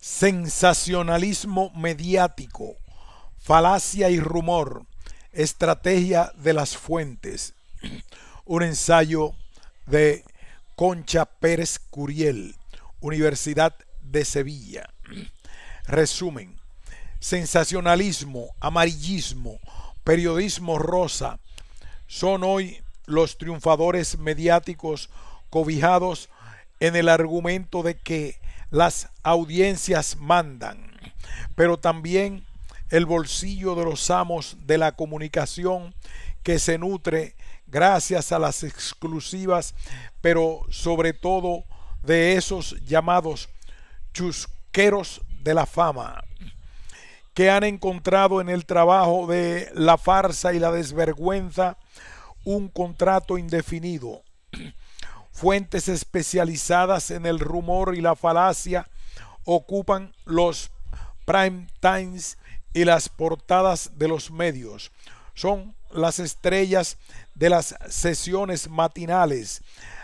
Sensacionalismo mediático, falacia y rumor, estrategia de las fuentes. Un ensayo de Concha Pérez Curiel, Universidad de Sevilla. Resumen: sensacionalismo, amarillismo, periodismo rosa son hoy los triunfadores mediáticos cobijados en el argumento de que las audiencias mandan, pero también el bolsillo de los amos de la comunicación, que se nutre gracias a las exclusivas, pero sobre todo de esos llamados chusqueros de la fama, que han encontrado en el trabajo de la farsa y la desvergüenza un contrato indefinido. Fuentes especializadas en el rumor y la falacia ocupan los prime times y las portadas de los medios. Son las estrellas de las sesiones matinales,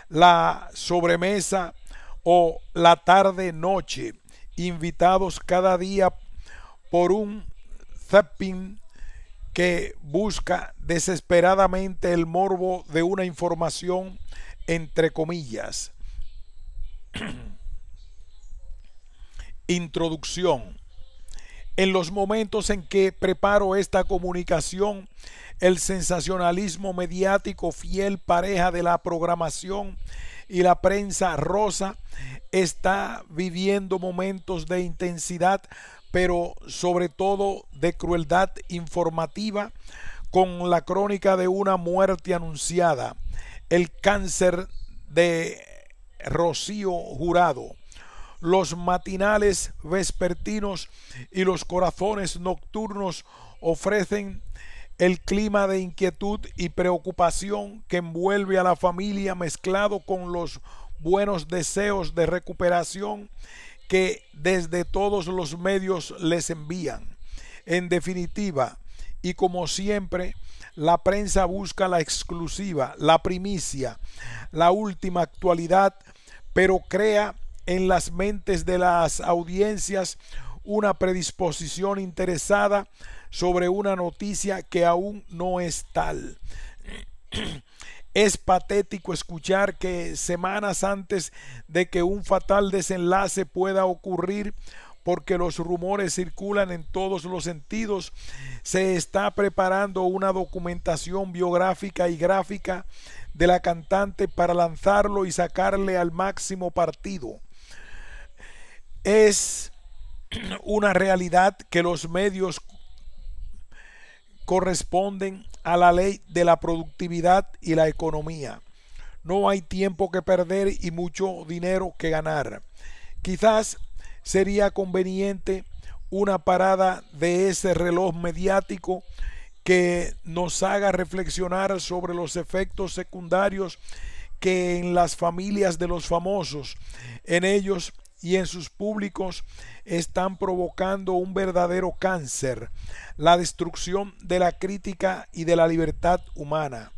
la sobremesa o la tarde-noche, invitados cada día por un zapping que busca desesperadamente el morbo de una información entre comillas. Introducción. En los momentos en que preparo esta comunicación, el sensacionalismo mediático, fiel pareja de la programación y la prensa rosa, está viviendo momentos de intensidad, pero sobre todo de crueldad informativa, con la crónica de una muerte anunciada, el cáncer de Rocío Jurado, los matinales vespertinos y los corazones nocturnos ofrecen el clima de inquietud y preocupación que envuelve a la familia, mezclado con los buenos deseos de recuperación que desde todos los medios les envían. En definitiva, y como siempre, la prensa busca la exclusiva, la primicia, la última actualidad, pero crea en las mentes de las audiencias una predisposición interesada sobre una noticia que aún no es tal. Es patético escuchar que semanas antes de que un fatal desenlace pueda ocurrir, porque los rumores circulan en todos los sentidos, se está preparando una documentación biográfica y gráfica de la cantante para lanzarlo y sacarle al máximo partido. Es una realidad que los medios corresponden a la ley de la productividad y la economía. No hay tiempo que perder y mucho dinero que ganar. Quizás sería conveniente una parada de ese reloj mediático que nos haga reflexionar sobre los efectos secundarios que en las familias de los famosos, en ellos y en sus públicos, están provocando un verdadero cáncer: la destrucción de la crítica y de la libertad humana.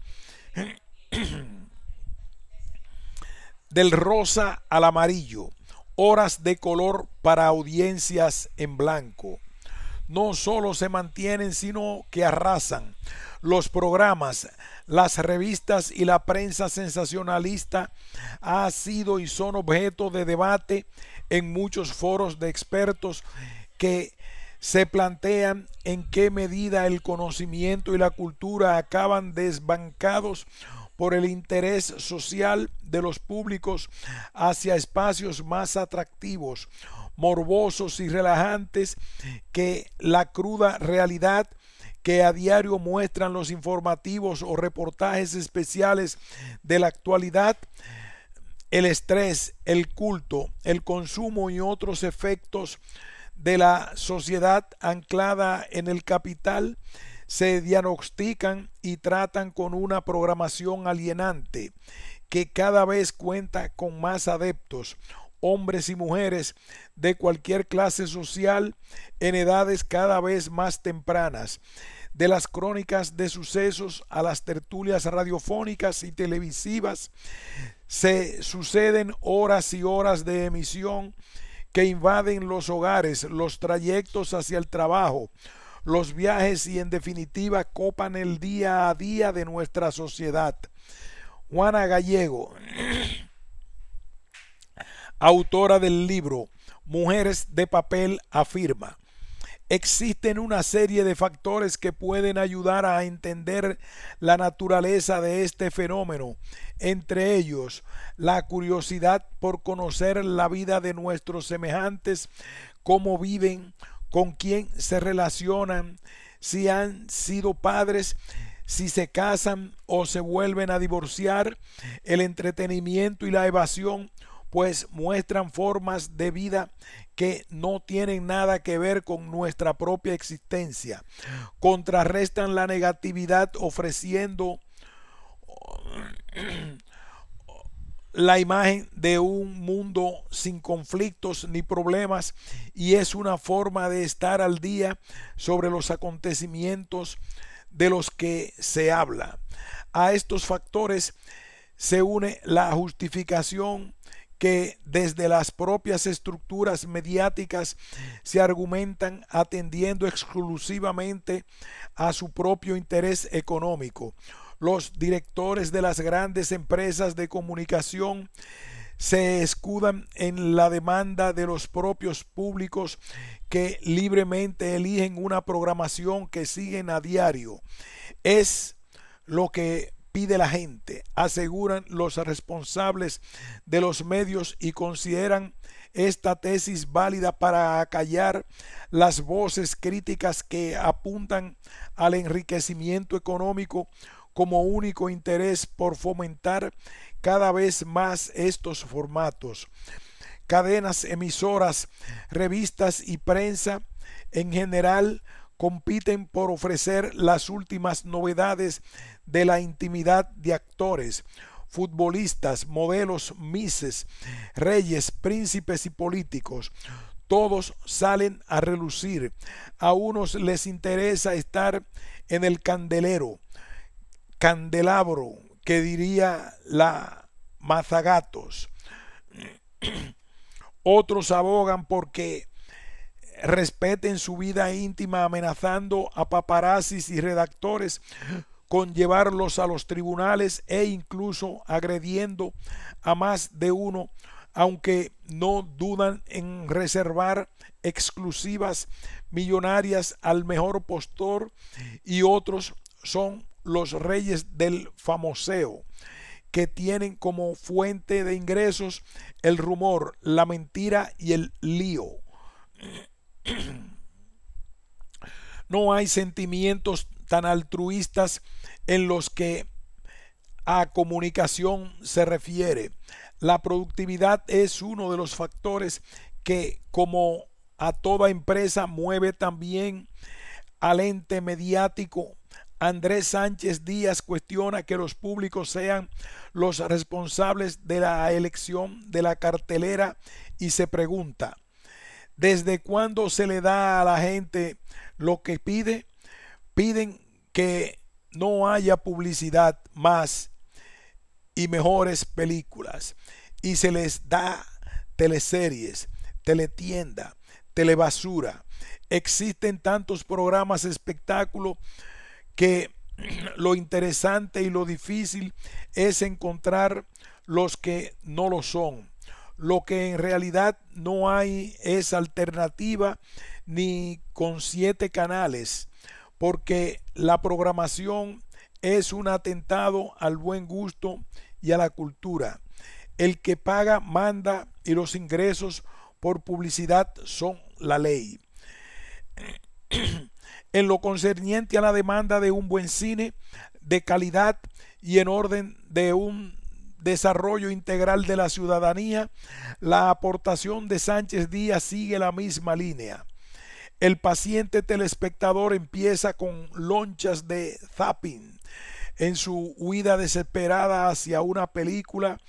Del rosa al amarillo, horas de color para audiencias en blanco. No solo se mantienen, sino que arrasan. Los programas, las revistas y la prensa sensacionalista ha sido y son objeto de debate en muchos foros de expertos que se plantean en qué medida el conocimiento y la cultura acaban desbancados por el interés social de los públicos hacia espacios más atractivos, morbosos y relajantes que la cruda realidad que a diario muestran los informativos o reportajes especiales de la actualidad. El estrés, el culto, el consumo y otros efectos de la sociedad anclada en el capital se diagnostican y tratan con una programación alienante que cada vez cuenta con más adeptos, hombres y mujeres de cualquier clase social, en edades cada vez más tempranas. De las crónicas de sucesos a las tertulias radiofónicas y televisivas, se suceden horas y horas de emisión que invaden los hogares, los trayectos hacia el trabajo, los viajes y en definitiva copan el día a día de nuestra sociedad. Juana Gallego, autora del libro Mujeres de Papel, afirma: existen una serie de factores que pueden ayudar a entender la naturaleza de este fenómeno, entre ellos la curiosidad por conocer la vida de nuestros semejantes, cómo viven, con quién se relacionan, si han sido padres, si se casan o se vuelven a divorciar, el entretenimiento y la evasión, pues muestran formas de vida que no tienen nada que ver con nuestra propia existencia. Contrarrestan la negatividad ofreciendo la imagen de un mundo sin conflictos ni problemas, y es una forma de estar al día sobre los acontecimientos de los que se habla. A estos factores se une la justificación que desde las propias estructuras mediáticas se argumentan atendiendo exclusivamente a su propio interés económico. Los directores de las grandes empresas de comunicación se escudan en la demanda de los propios públicos que libremente eligen una programación que siguen a diario. Es lo que pide la gente, aseguran los responsables de los medios, y consideran esta tesis válida para acallar las voces críticas que apuntan al enriquecimiento económico como único interés por fomentar cada vez más estos formatos. Cadenas emisoras, revistas y prensa en general compiten por ofrecer las últimas novedades de la intimidad de actores, futbolistas, modelos, misses, reyes, príncipes y políticos. Todos salen a relucir. A unos les interesa estar en el candelabro, que diría la Mazagatos. Otros abogan porque respeten su vida íntima, amenazando a paparazzis y redactores con llevarlos a los tribunales e incluso agrediendo a más de uno, aunque no dudan en reservar exclusivas millonarias al mejor postor. Y otros son los reyes del famoseo, que tienen como fuente de ingresos el rumor, la mentira y el lío. No hay sentimientos tan altruistas en los que a comunicación se refiere. La productividad es uno de los factores que, como a toda empresa, mueve también al ente mediático. Andrés Sánchez Díaz cuestiona que los públicos sean los responsables de la elección de la cartelera y se pregunta: ¿desde cuándo se le da a la gente lo que pide? Piden que no haya publicidad más y mejores películas, y se les da teleseries, teletienda, telebasura. Existen tantos programas espectáculo que lo interesante y lo difícil es encontrar los que no lo son. Lo que en realidad no hay es alternativa ni con 7 canales, porque la programación es un atentado al buen gusto y a la cultura. El que paga manda, y los ingresos por publicidad son la ley. En lo concerniente a la demanda de un buen cine de calidad y en orden de un desarrollo integral de la ciudadanía, la aportación de Sánchez Díaz sigue la misma línea. El paciente telespectador empieza con lonchas de zapping en su huida desesperada hacia una película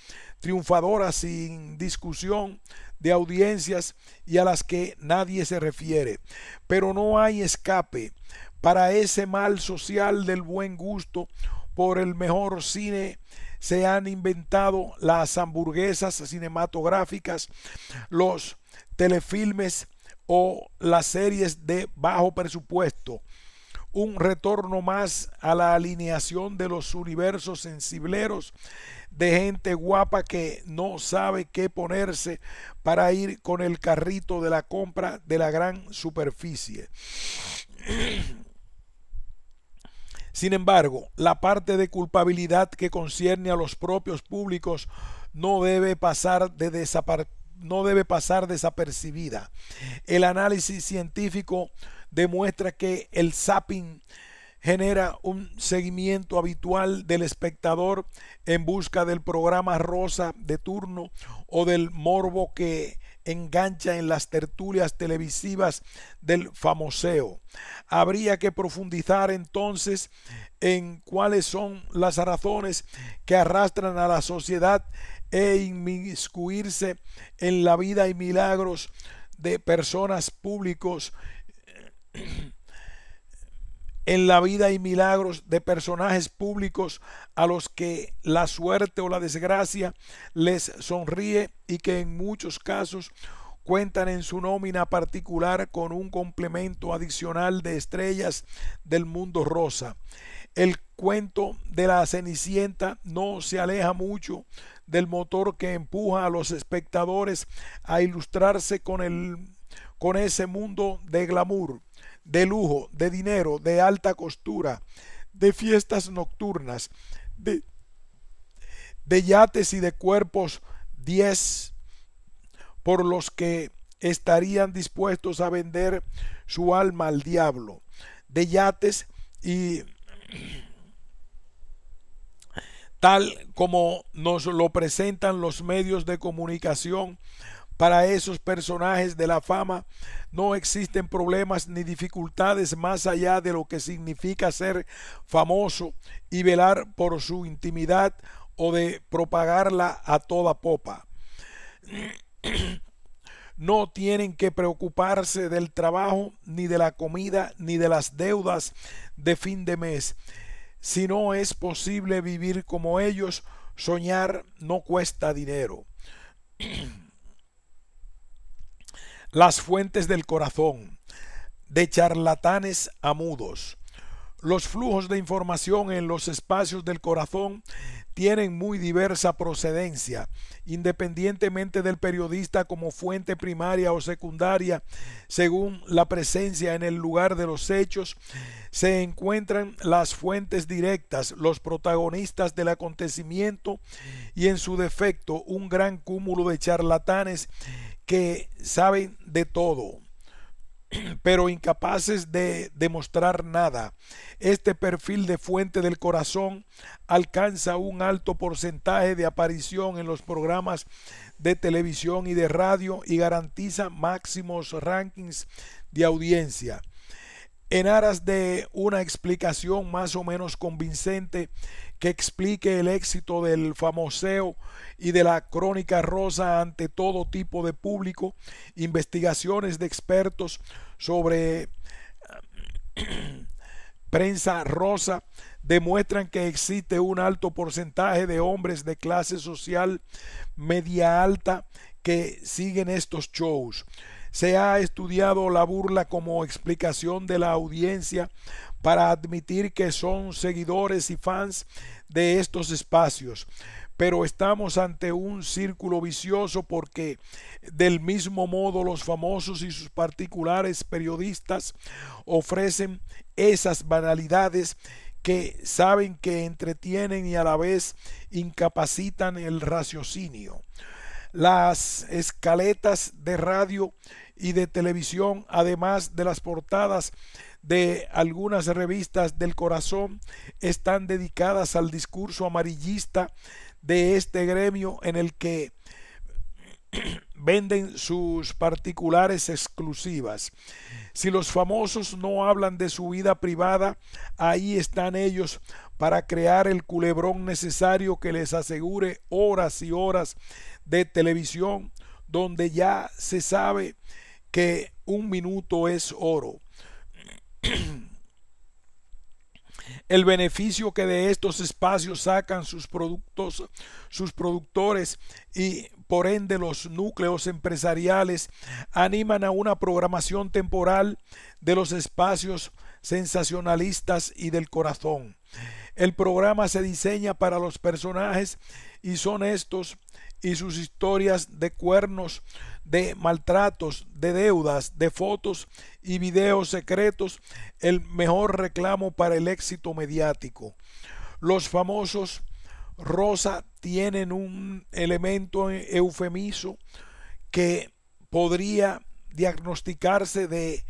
triunfadora sin discusión de audiencias y a las que nadie se refiere. Pero no hay escape para ese mal social del buen gusto por el mejor cine. se han inventado las hamburguesas cinematográficas, los telefilmes o las series de bajo presupuesto. Un retorno más a la alineación de los universos sensibleros de gente guapa que no sabe qué ponerse para ir con el carrito de la compra de la gran superficie. Sin embargo, la parte de culpabilidad que concierne a los propios públicos no debe pasar desapercibida. El análisis científico demuestra que el zapping genera un seguimiento habitual del espectador en busca del programa rosa de turno o del morbo que engancha en las tertulias televisivas del famoseo. Habría que profundizar entonces en cuáles son las razones que arrastran a la sociedad e inmiscuirse en la vida y milagros de personas públicos en la vida y milagros de personajes públicos a los que la suerte o la desgracia les sonríe y que en muchos casos cuentan en su nómina particular con un complemento adicional de estrellas del mundo rosa. El cuento de la Cenicienta no se aleja mucho del motor que empuja a los espectadores a ilustrarse con ese mundo de glamour, de lujo, de dinero, de alta costura, de fiestas nocturnas, de yates y de cuerpos 10 por los que estarían dispuestos a vender su alma al diablo, de yates y tal como nos lo presentan los medios de comunicación. Para esos personajes de la fama no existen problemas ni dificultades más allá de lo que significa ser famoso y velar por su intimidad o de propagarla a toda popa. No tienen que preocuparse del trabajo, ni de la comida, ni de las deudas de fin de mes. Si no es posible vivir como ellos, soñar no cuesta dinero. Las fuentes del corazón, de charlatanes a mudos. Los flujos de información en los espacios del corazón tienen muy diversa procedencia, independientemente del periodista como fuente primaria o secundaria, según la presencia en el lugar de los hechos. Se encuentran las fuentes directas, los protagonistas del acontecimiento y en su defecto un gran cúmulo de charlatanes que saben de todo, pero incapaces de demostrar nada. Este perfil de fuente del corazón alcanza un alto porcentaje de aparición en los programas de televisión y de radio y garantiza máximos rankings de audiencia. En aras de una explicación más o menos convincente que explique el éxito del famoseo y de la crónica rosa ante todo tipo de público, investigaciones de expertos sobre prensa rosa demuestran que existe un alto porcentaje de hombres de clase social media alta que siguen estos shows. Se ha estudiado la burla como explicación de la audiencia para admitir que son seguidores y fans de estos espacios, pero estamos ante un círculo vicioso porque del mismo modo los famosos y sus particulares periodistas ofrecen esas banalidades que saben que entretienen y a la vez incapacitan el raciocinio. Las escaletas de radio y de televisión, además de las portadas de algunas revistas del corazón, están dedicadas al discurso amarillista de este gremio en el que venden sus particulares exclusivas. Si los famosos no hablan de su vida privada, ahí están ellos para crear el culebrón necesario que les asegure horas y horas de televisión, donde ya se sabe que un minuto es oro. El beneficio que de estos espacios sacan sus productores y por ende los núcleos empresariales animan a una programación temporal de los espacios sensacionalistas y del corazón. El programa se diseña para los personajes y son estos y sus historias de cuernos, de maltratos, de deudas, de fotos y videos secretos el mejor reclamo para el éxito mediático. Los famosos rosa tienen un elemento eufemismo que podría diagnosticarse de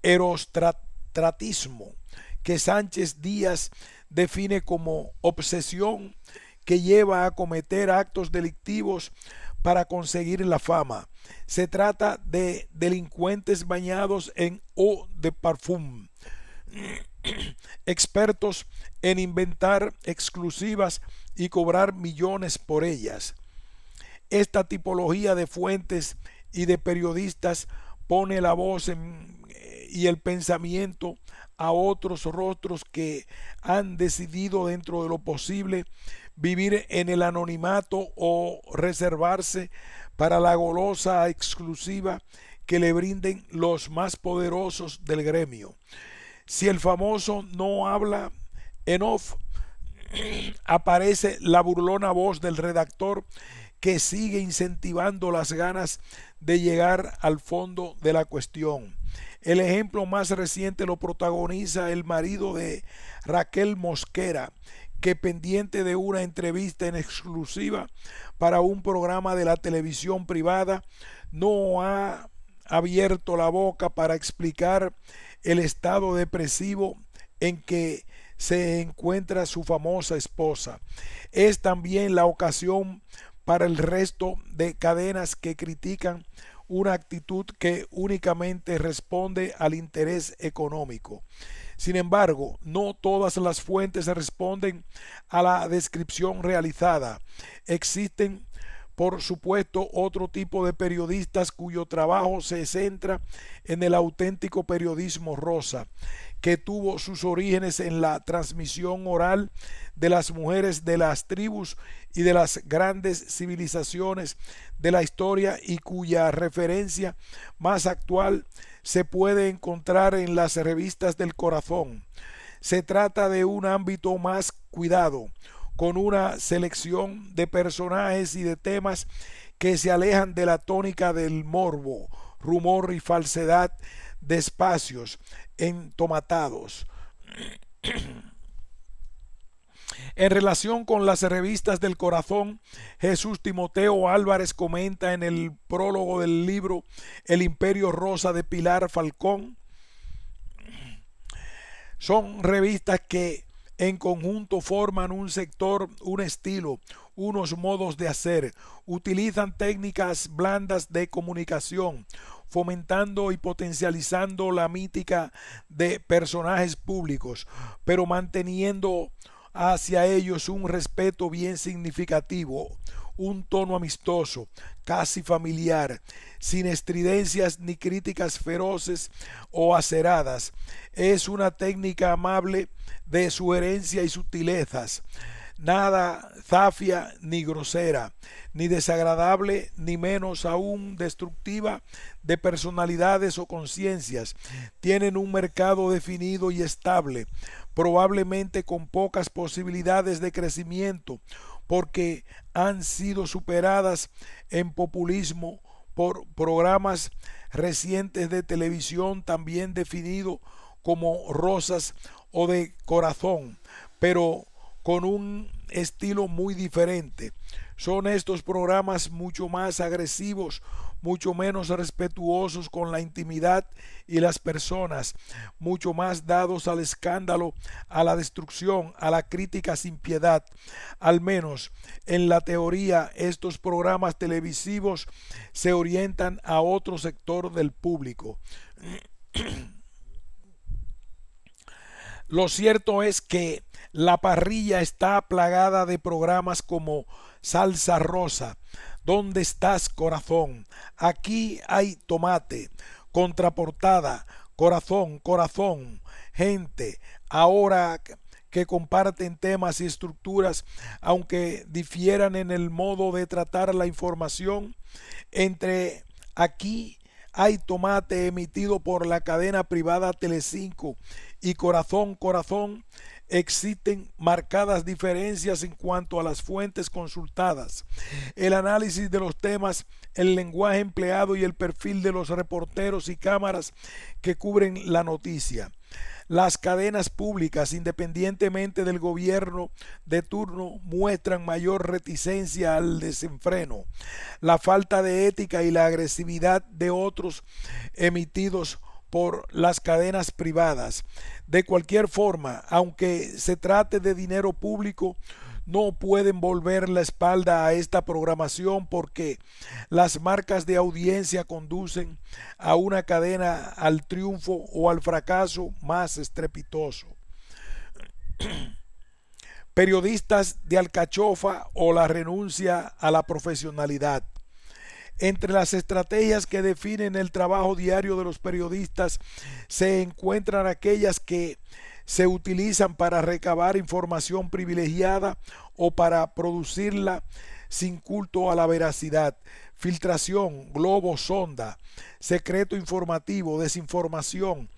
erostratismo, que Sánchez Díaz define como obsesión que lleva a cometer actos delictivos para conseguir la fama. Se trata de delincuentes bañados en eau de parfum, expertos en inventar exclusivas y cobrar millones por ellas. Esta tipología de fuentes y de periodistas pone la voz y el pensamiento a otros rostros que han decidido dentro de lo posible vivir en el anonimato o reservarse para la golosa exclusiva que le brinden los más poderosos del gremio. Si el famoso no habla en off, aparece la burlona voz del redactor que sigue incentivando las ganas de llegar al fondo de la cuestión. El ejemplo más reciente lo protagoniza el marido de Raquel Mosquera, que pendiente de una entrevista en exclusiva para un programa de la televisión privada, no ha abierto la boca para explicar el estado depresivo en que se encuentra su famosa esposa. Es también la ocasión para el resto de cadenas que critican una actitud que únicamente responde al interés económico. Sin embargo, no todas las fuentes responden a la descripción realizada. Existen, por supuesto, otro tipo de periodistas cuyo trabajo se centra en el auténtico periodismo rosa, que tuvo sus orígenes en la transmisión oral de las mujeres de las tribus y de las grandes civilizaciones de la historia y cuya referencia más actual se puede encontrar en las revistas del corazón. Se trata de un ámbito más cuidado, con una selección de personajes y de temas que se alejan de la tónica del morbo, rumor y falsedad de espacios entomatados. En relación con las revistas del corazón, Jesús Timoteo Álvarez comenta en el prólogo del libro El Imperio Rosa de Pilar Falcón: son revistas que en conjunto forman un sector, un estilo, unos modos de hacer, utilizan técnicas blandas de comunicación, fomentando y potencializando la mítica de personajes públicos, pero manteniendo hacia ellos un respeto bien significativo, un tono amistoso, casi familiar, sin estridencias ni críticas feroces o aceradas. Es una técnica amable de sugerencia y sutilezas, nada zafia ni grosera, ni desagradable, ni menos aún destructiva de personalidades o conciencias. Tienen un mercado definido y estable, probablemente con pocas posibilidades de crecimiento, porque han sido superadas en populismo por programas recientes de televisión también definido como rosas o de corazón, pero con un estilo muy diferente. Son estos programas mucho más agresivos, mucho menos respetuosos con la intimidad y las personas, mucho más dados al escándalo, a la destrucción, a la crítica sin piedad. Al menos en la teoría, estos programas televisivos se orientan a otro sector del público. Lo cierto es que la parrilla está plagada de programas como Salsa Rosa, ¿Dónde estás, corazón? Aquí hay tomate, Contraportada, Corazón, corazón, gente, ahora que comparten temas y estructuras, aunque difieran en el modo de tratar la información. Entre Aquí hay tomate, emitido por la cadena privada Telecinco, y Corazón Corazón, existen marcadas diferencias en cuanto a las fuentes consultadas, el análisis de los temas, el lenguaje empleado y el perfil de los reporteros y cámaras que cubren la noticia. Las cadenas públicas, independientemente del gobierno de turno, muestran mayor reticencia al desenfreno, la falta de ética y la agresividad de otros emitidos por las cadenas privadas. De cualquier forma, aunque se trate de dinero público, no pueden volver la espalda a esta programación, porque las marcas de audiencia conducen a una cadena al triunfo o al fracaso más estrepitoso. Periodistas de alcachofa o la renuncia a la profesionalidad. Entre las estrategias que definen el trabajo diario de los periodistas se encuentran aquellas que se utilizan para recabar información privilegiada o para producirla sin culto a la veracidad: filtración, globo sonda, secreto informativo, desinformación,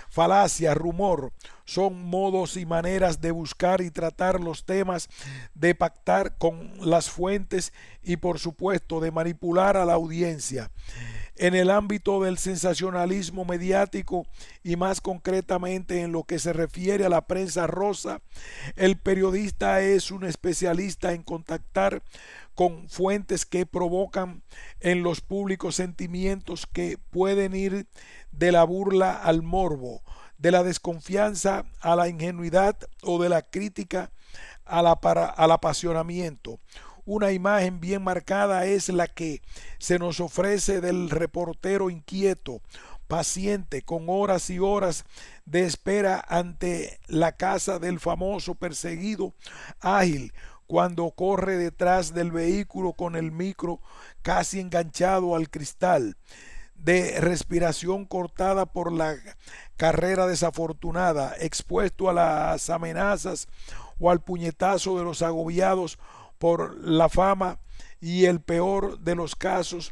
falacia, rumor. Son modos y maneras de buscar y tratar los temas, de pactar con las fuentes y, por supuesto, de manipular a la audiencia. En el ámbito del sensacionalismo mediático, y más concretamente en lo que se refiere a la prensa rosa, el periodista es un especialista en contactar con fuentes que provocan en los públicos sentimientos que pueden ir de la burla al morbo, de la desconfianza a la ingenuidad o de la crítica al apasionamiento. Una imagen bien marcada es la que se nos ofrece del reportero inquieto, paciente, con horas y horas de espera ante la casa del famoso perseguido, ágil cuando corre detrás del vehículo con el micro casi enganchado al cristal, de respiración cortada por la carrera desafortunada, expuesto a las amenazas o al puñetazo de los agobiados por la fama, y el peor de los casos,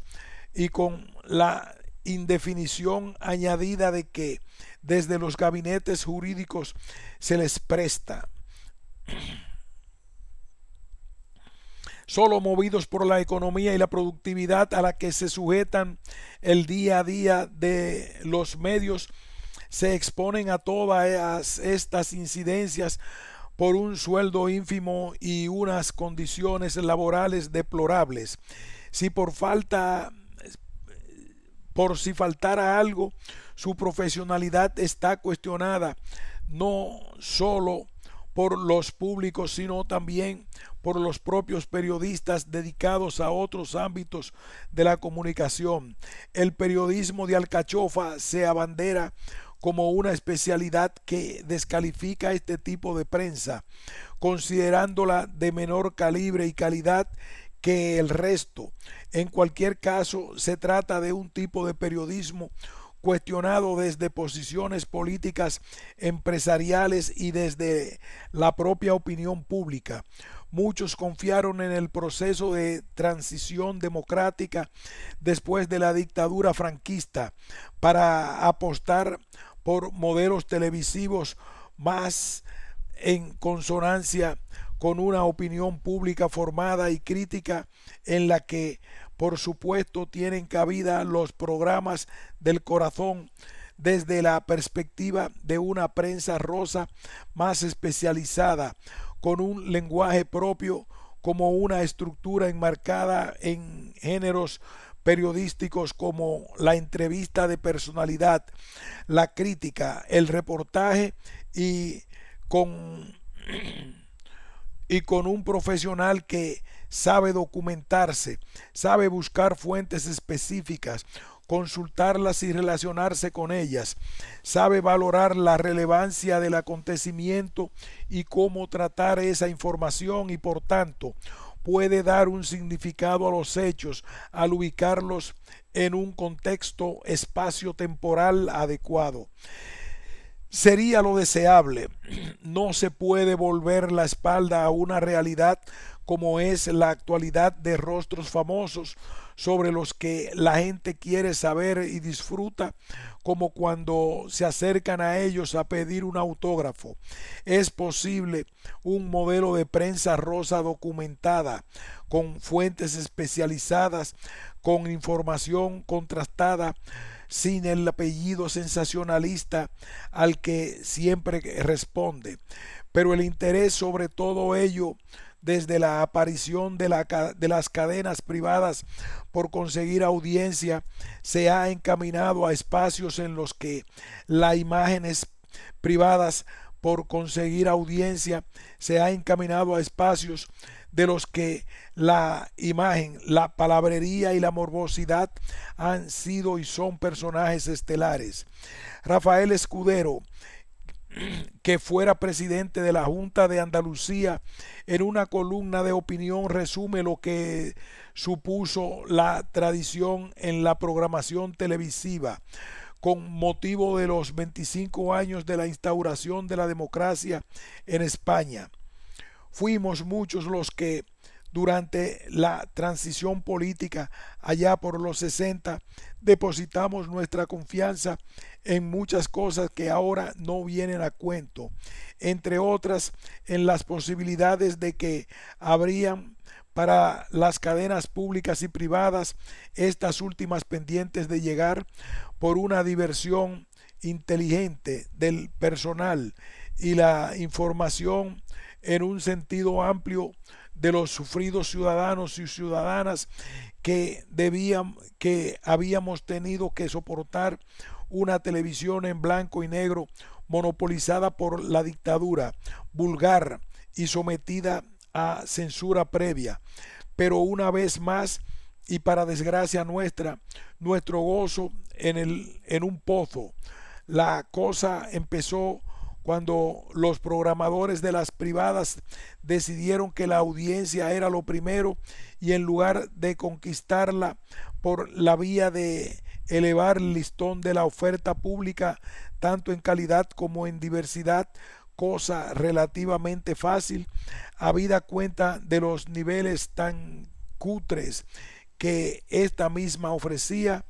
y con la indefinición añadida de que desde los gabinetes jurídicos se les presta. Solo movidos por la economía y la productividad a la que se sujetan el día a día de los medios, se exponen a todas estas incidencias por un sueldo ínfimo y unas condiciones laborales deplorables. Por si faltara algo, su profesionalidad está cuestionada, no solo por los públicos, sino también por los propios periodistas dedicados a otros ámbitos de la comunicación. El periodismo de alcachofa se abandera como una especialidad que descalifica este tipo de prensa, considerándola de menor calibre y calidad que el resto. En cualquier caso, se trata de un tipo de periodismo cuestionado desde posiciones políticas, empresariales y desde la propia opinión pública. Muchos confiaron en el proceso de transición democrática después de la dictadura franquista para apostar por modelos televisivos más en consonancia con una opinión pública formada y crítica, en la que por supuesto tienen cabida los programas del corazón desde la perspectiva de una prensa rosa más especializada, con un lenguaje propio, como una estructura enmarcada en géneros periodísticos como la entrevista de personalidad, la crítica, el reportaje, y con un profesional que sabe documentarse, sabe buscar fuentes específicas, consultarlas y relacionarse con ellas, sabe valorar la relevancia del acontecimiento y cómo tratar esa información, y por tanto puede dar un significado a los hechos al ubicarlos en un contexto espacio-temporal adecuado. sería lo deseable. No se puede volver la espalda a una realidad como es la actualidad de rostros famosos sobre los que la gente quiere saber y disfruta, como cuando se acercan a ellos a pedir un autógrafo. Es posible un modelo de prensa rosa documentada, con fuentes especializadas, con información contrastada, sin el apellido sensacionalista al que siempre responde. Pero el interés sobre todo ello desde la aparición de las cadenas privadas por conseguir audiencia se ha encaminado a espacios en los que las imágenes privadas por conseguir audiencia se ha encaminado a espacios de los que la imagen, la palabrería y la morbosidad han sido y son personajes estelares. Rafael Escudero, que fuera presidente de la Junta de Andalucía, en una columna de opinión resume lo que supuso la tradición en la programación televisiva con motivo de los 25 años de la instauración de la democracia en España. Fuimos muchos los que durante la transición política allá por los 60 depositamos nuestra confianza en muchas cosas que ahora no vienen a cuento, entre otras en las posibilidades de que habrían para las cadenas públicas y privadas, estas últimas pendientes de llegar por una diversión inteligente del personal y la información en un sentido amplio de los sufridos ciudadanos y ciudadanas que habíamos tenido que soportar una televisión en blanco y negro monopolizada por la dictadura, vulgar y sometida a censura previa. Pero una vez más, y para desgracia nuestra, nuestro gozo en un pozo. La cosa empezó cuando los programadores de las privadas decidieron que la audiencia era lo primero y en lugar de conquistarla por la vía de elevar el listón de la oferta pública tanto en calidad como en diversidad, cosa relativamente fácil, habida cuenta de los niveles tan cutres que esta misma ofrecía,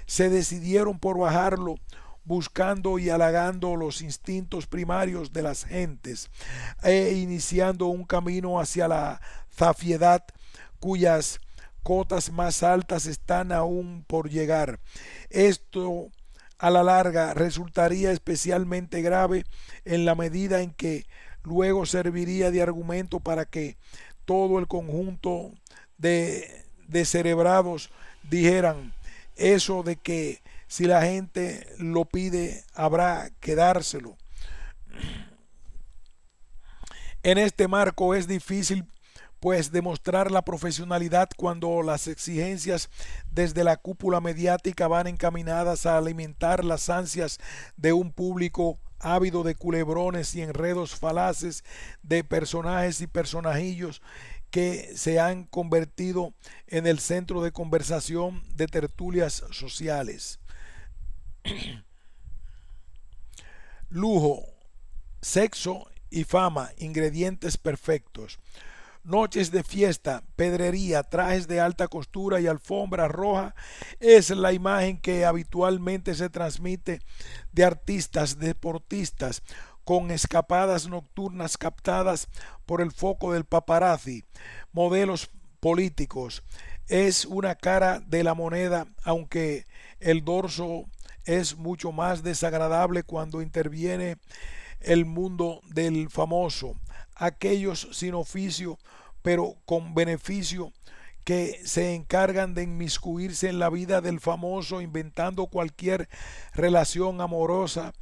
se decidieron por bajarlo, buscando y halagando los instintos primarios de las gentes e iniciando un camino hacia la zafiedad cuyas cotas más altas están aún por llegar. Esto a la larga resultaría especialmente grave en la medida en que luego serviría de argumento para que todo el conjunto de descerebrados dijeran eso de que si la gente lo pide habrá que dárselo. En este marco es difícil pues demostrar la profesionalidad cuando las exigencias desde la cúpula mediática van encaminadas a alimentar las ansias de un público ávido de culebrones y enredos falaces de personajes y personajillos que se han convertido en el centro de conversación de tertulias sociales. Lujo, sexo y fama, ingredientes perfectos. Noches de fiesta, pedrería, trajes de alta costura y alfombra roja es la imagen que habitualmente se transmite de artistas, deportistas, con escapadas nocturnas captadas por el foco del paparazzi, modelos políticos. Es una cara de la moneda, aunque el dorso es mucho más desagradable cuando interviene el mundo del famoso, aquellos sin oficio pero con beneficio que se encargan de inmiscuirse en la vida del famoso inventando cualquier relación amorosa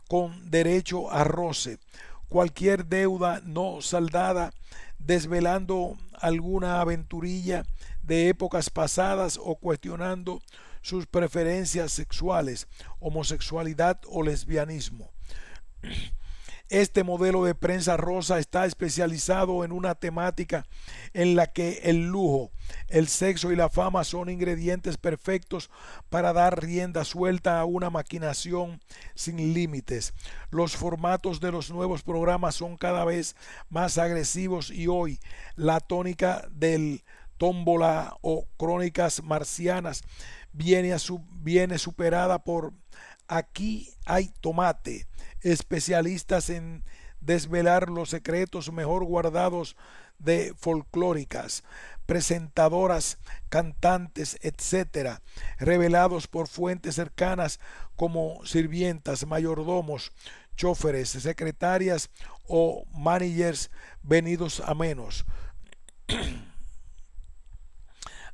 con derecho a roce, cualquier deuda no saldada, desvelando alguna aventurilla de épocas pasadas o cuestionando sus preferencias sexuales, homosexualidad o lesbianismo. Este modelo de prensa rosa está especializado en una temática en la que el lujo, el sexo y la fama son ingredientes perfectos para dar rienda suelta a una maquinación sin límites. Los formatos de los nuevos programas son cada vez más agresivos y hoy la tónica del tómbola o crónicas marcianas viene superada por Aquí hay tomate, especialistas en desvelar los secretos mejor guardados de folclóricas, presentadoras, cantantes, etcétera, revelados por fuentes cercanas como sirvientas, mayordomos, choferes, secretarias o managers venidos a menos.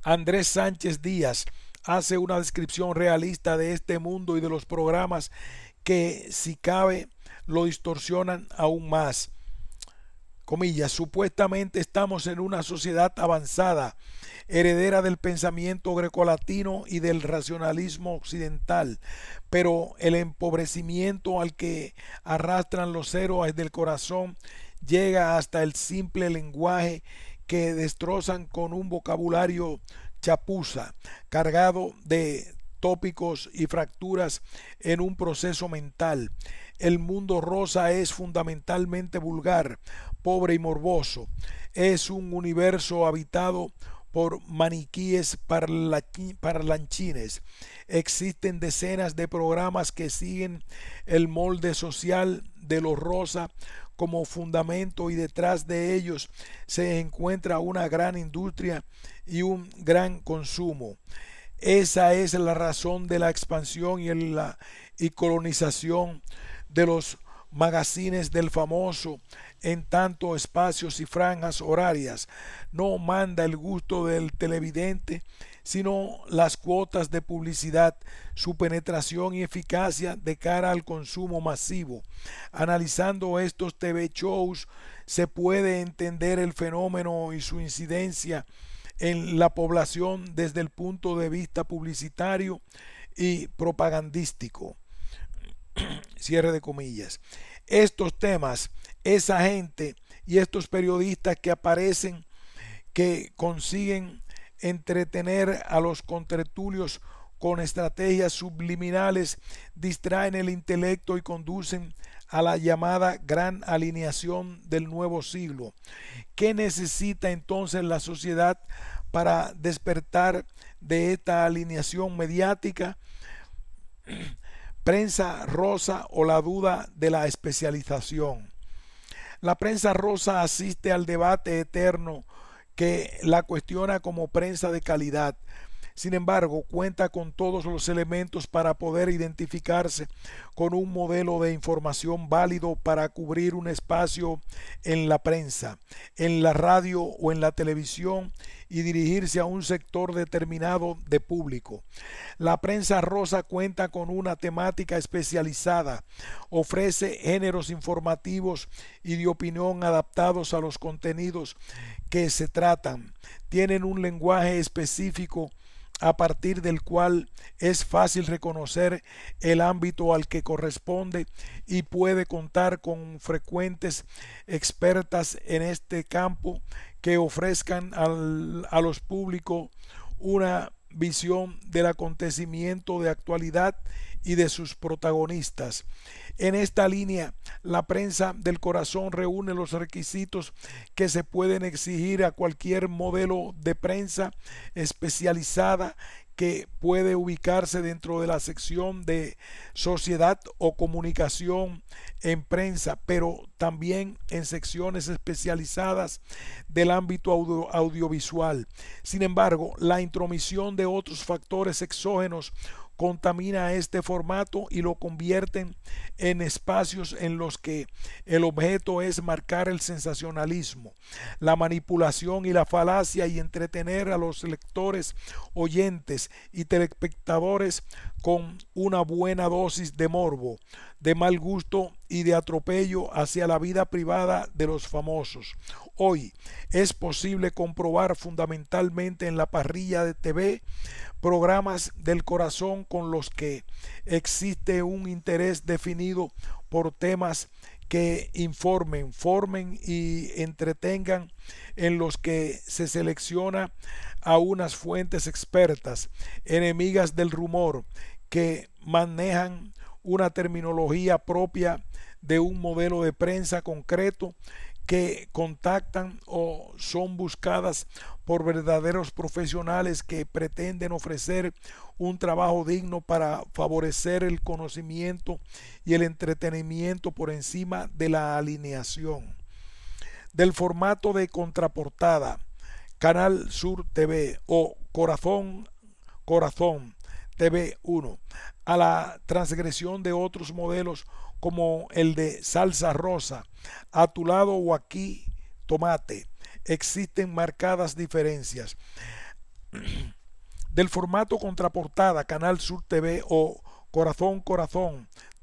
Andrés Sánchez Díaz hace una descripción realista de este mundo y de los programas que, si cabe, lo distorsionan aún más. Comillas, supuestamente estamos en una sociedad avanzada, heredera del pensamiento grecolatino y del racionalismo occidental, pero el empobrecimiento al que arrastran los héroes del corazón llega hasta el simple lenguaje que destrozan con un vocabulario chapuza, cargado de tópicos y fracturas en un proceso mental. El mundo rosa es fundamentalmente vulgar, pobre y morboso. Es un universo habitado por maniquíes parlanchines. Existen decenas de programas que siguen el molde social de lo rosa como fundamento y detrás de ellos se encuentra una gran industria y un gran consumo. Esa es la razón de la expansión y colonización de los magazines del famoso en tanto espacios y franjas horarias. No manda el gusto del televidente, sino las cuotas de publicidad, su penetración y eficacia de cara al consumo masivo. Analizando estos TV shows se puede entender el fenómeno y su incidencia en la población desde el punto de vista publicitario y propagandístico. Cierre de comillas. Estos temas, esa gente y estos periodistas que aparecen, que consiguen entretener a los contertulios con estrategias subliminales, distraen el intelecto y conducen a la llamada gran alineación del nuevo siglo. ¿Qué necesita entonces la sociedad para despertar de esta alineación mediática? Prensa rosa o la duda de la especialización. La prensa rosa asiste al debate eterno que la cuestiona como prensa de calidad. Sin embargo, cuenta con todos los elementos para poder identificarse con un modelo de información válido para cubrir un espacio en la prensa, en la radio o en la televisión y dirigirse a un sector determinado de público. La prensa rosa cuenta con una temática especializada, ofrece géneros informativos y de opinión adaptados a los contenidos que se tratan, tienen un lenguaje específico a partir del cual es fácil reconocer el ámbito al que corresponde y puede contar con frecuentes expertas en este campo que ofrezcan a los públicos una visión del acontecimiento de actualidad y de sus protagonistas. En esta línea, la prensa del corazón reúne los requisitos que se pueden exigir a cualquier modelo de prensa especializada que puede ubicarse dentro de la sección de sociedad o comunicación en prensa, pero también en secciones especializadas del ámbito audiovisual. Sin embargo, la intromisión de otros factores exógenos contamina este formato y lo convierten en espacios en los que el objeto es marcar el sensacionalismo, la manipulación y la falacia y entretener a los lectores, oyentes y telespectadores con una buena dosis de morbo, de mal gusto y de atropello hacia la vida privada de los famosos. Hoy es posible comprobar fundamentalmente en la parrilla de TV programas del corazón con los que existe un interés definido por temas que informen, formen y entretengan, en los que se selecciona a unas fuentes expertas, enemigas del rumor, que manejan una terminología propia de un modelo de prensa concreto, que contactan o son buscadas por verdaderos profesionales que pretenden ofrecer un trabajo digno para favorecer el conocimiento y el entretenimiento por encima de la alineación. Del formato de contraportada, Canal Sur TV o Corazón TV 1, a la transgresión de otros modelos como el de salsa rosa, a tu lado o aquí tomate, existen marcadas diferencias. Del formato contraportada, Canal Sur TV o Corazón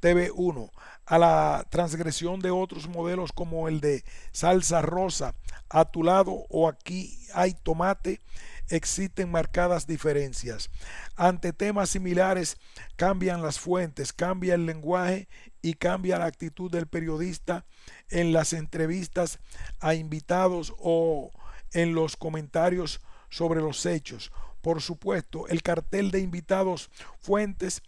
TV 1, a la transgresión de otros modelos como el de salsa rosa, a tu lado o aquí hay tomate, existen marcadas diferencias. Ante temas similares cambian las fuentes, cambia el lenguaje y cambia la actitud del periodista en las entrevistas a invitados o en los comentarios sobre los hechos. Por supuesto, el cartel de invitados, fuentes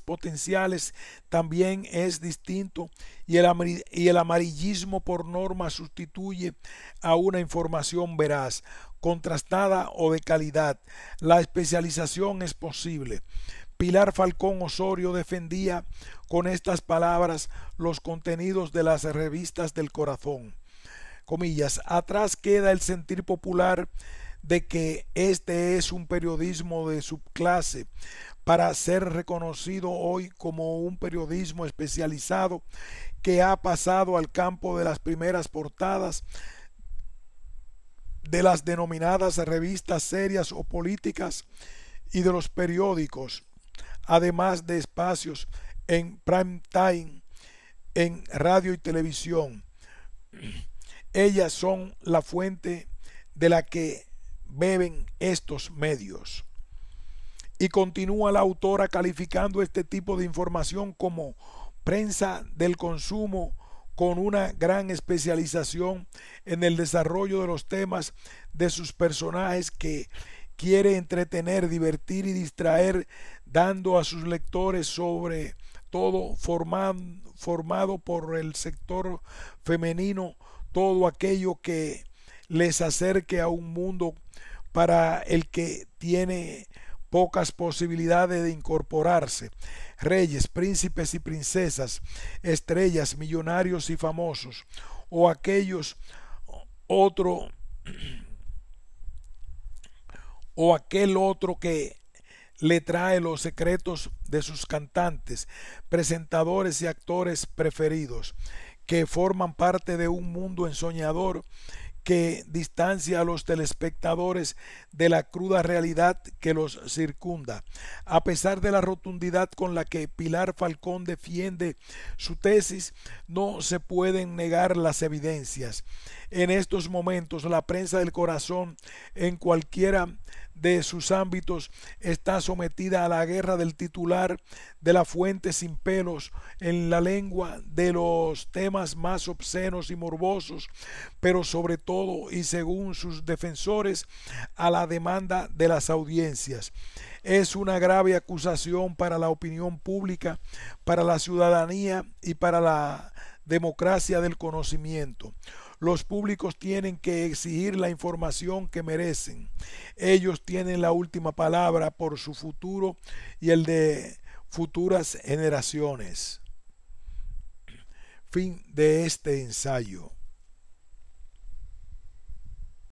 potenciales también es distinto, y el amarillismo por norma sustituye a una información veraz, contrastada o de calidad. La especialización es posible. Pilar Falcón Osorio defendía con estas palabras los contenidos de las revistas del corazón. Comillas, atrás queda el sentir popular de que este es un periodismo de subclase para ser reconocido hoy como un periodismo especializado que ha pasado al campo de las primeras portadas de las denominadas revistas serias o políticas y de los periódicos, además de espacios en prime time, en radio y televisión. Ellas son la fuente de la que beben estos medios. Y continúa la autora calificando este tipo de información como prensa del consumo, con una gran especialización en el desarrollo de los temas de sus personajes, que quiere entretener, divertir y distraer, dando a sus lectores, sobre todo formado por el sector femenino, todo aquello que les acerque a un mundo para el que tiene pocas posibilidades de incorporarse. Reyes, príncipes y princesas, estrellas, millonarios y famosos, o aquel otro que le trae los secretos de sus cantantes, presentadores y actores preferidos, que forman parte de un mundo ensoñador que distancia a los telespectadores de la cruda realidad que los circunda. A pesar de la rotundidad con la que Pilar Falcón defiende su tesis, no se pueden negar las evidencias. En estos momentos, la prensa del corazón, en cualquiera de sus ámbitos, está sometida a la guerra del titular, de la fuente sin pelos en la lengua, de los temas más obscenos y morbosos, pero sobre todo, y según sus defensores, a la demanda de las audiencias. Es una grave acusación para la opinión pública, para la ciudadanía y para la democracia del conocimiento. Los públicos tienen que exigir la información que merecen. Ellos tienen la última palabra por su futuro y el de futuras generaciones. Fin de este ensayo.